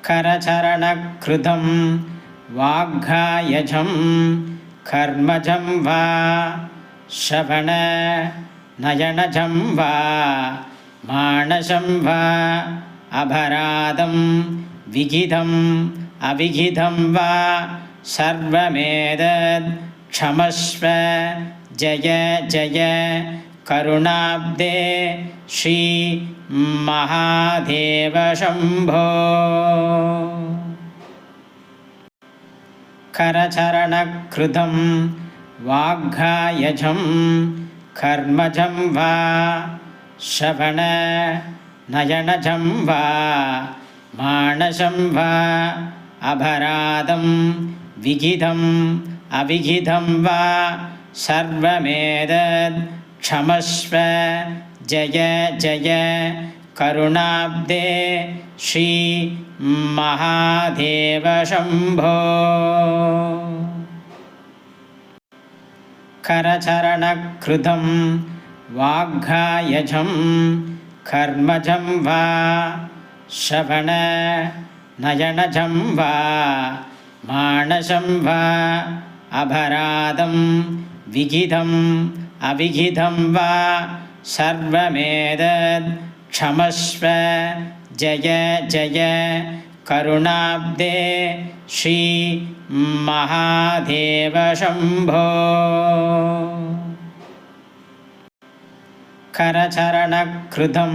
करचरणकृतं वाग्घायजं कर्मजं वा श्रवणनयनजं वा मानसं वा अभरादं विहितम् अविहितं वा सर्वमेतत् क्षमस्व जय जय करुणाब्दे श्री महादेव शम्भो। करचरणकृतं वाग्घायजं कर्मजं वा श्रवणनयनजं वा मानसं वा अभरादं विहितम् अविहितं वा सर्वमेतत् क्षमस्व जय जय करुणाब्दे श्री महादेव शम्भो। करचरणकृतं वाग्घायजं कर्मजं वा श्रवणनयनजं वा मानसं वा अभरादं विहितम् अविहितं वा सर्वमेतत् क्षमस्व जय जय करुणाब्दे श्री महादेव शम्भो। करचरणकृतं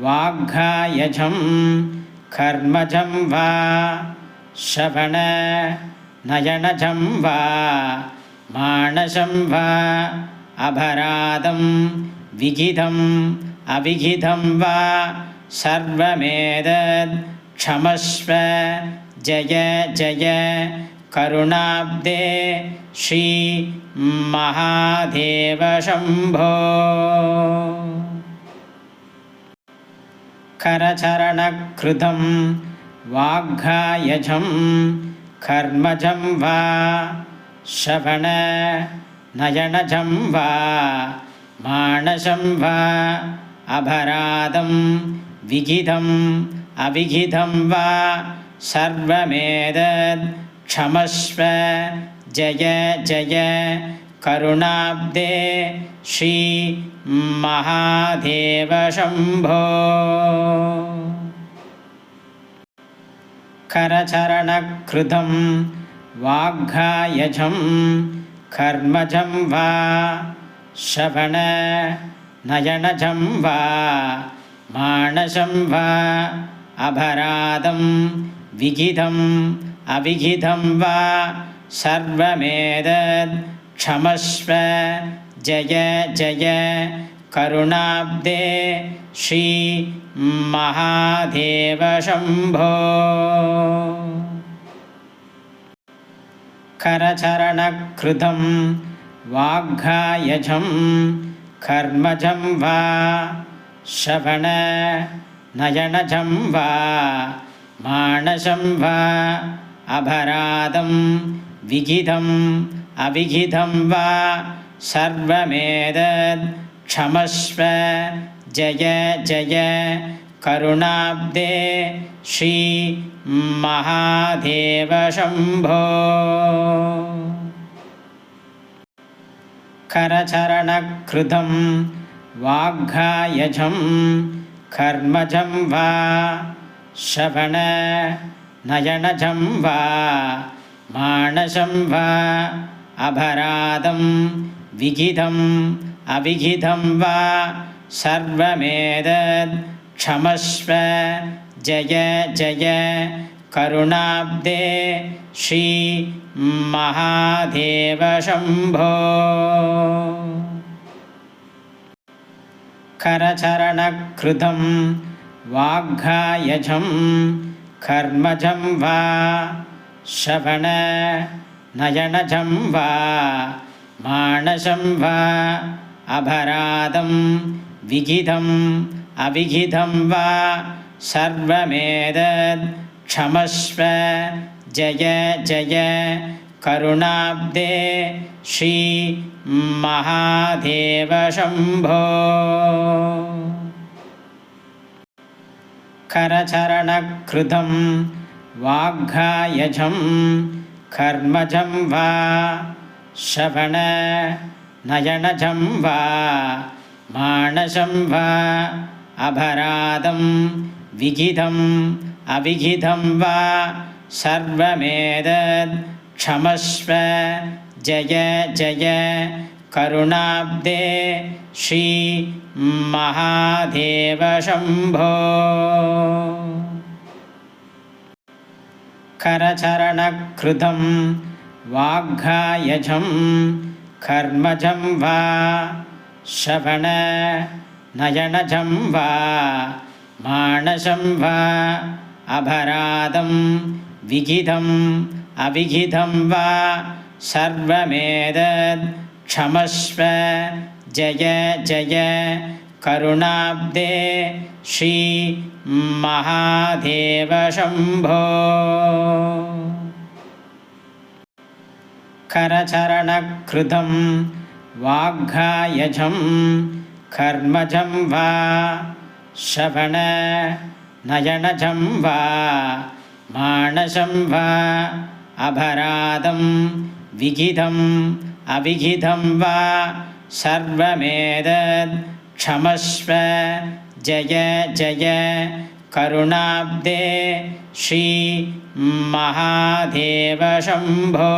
वाग्घायजं कर्मजं वा श्रवणनयनजं वा मानसं वा अभरादं विहितम् अविहितं वा सर्वमेतत् क्षमस्व जय जय करुणाब्दे श्री महादेव शम्भो। करचरणकृतं वाग्घायजं कर्मजं वा श्रवणनयनजं वा मानसं वा अभरादं विहितम् अविहितं वा सर्वमेतत् क्षमस्व जय जय करुणाब्दे श्री महादेव शम्भो। करचरणकृतं वाग्घायजं कर्मजं वा श्रवणनयनजं वा मानसं वा अभरादं विहितम् अविहितं वा सर्वमेतत् क्षमस्व जय जय करुणाब्दे श्री महादेव शम्भो। करचरणकृतं वाग्घायजं कर्मजं वा श्रवणनयनजं वा मानसं वा अभरादं विहितम् अविहितं वा सर्वमेतत् क्षमस्व जय जय करुणाब्दे श्री महादेव शम्भो। करचरणकृतं वाग्घायजं कर्मजं वा श्रवणनयनजं वा मानसं वा अभरादं विहितम् अविहितं वा सर्वमेतत् क्षमस्व जय जय करुणाब्दे श्री महादेव शम्भो। करचरणकृतं वाग्घायजं कर्मजं वा श्रवणनयनजं वा मानसं वा अभरादं विहितम् अविहितं वा सर्वमेतत् क्षमस्व जय जय करुणाब्दे श्री महादेव शम्भो। करचरणकृतं वाग्घायजं कर्मजं वा श्रवणनयनजं वा मानसं वा अभरादं विहितम् अविहितं वा सर्वमेतत् क्षमस्व जय जय करुणाब्दे श्री महादेव शम्भो। करचरणकृतं वाग्घायजं कर्मजं वा श्रवणनयनजं वा मानसं वा अभरादं विहितम् अविहितं वा सर्वमेतत् क्षमस्व जय जय करुणाब्दे श्री महादेव शम्भो। करचरणकृतं वाग्घायजं कर्मजं वा श्रवणनयनजं वा मानसं वा अभरादं विहितम् अविहितं वा सर्वमेतत् क्षमस्व जय जय करुणाब्दे श्री महादेव शम्भो।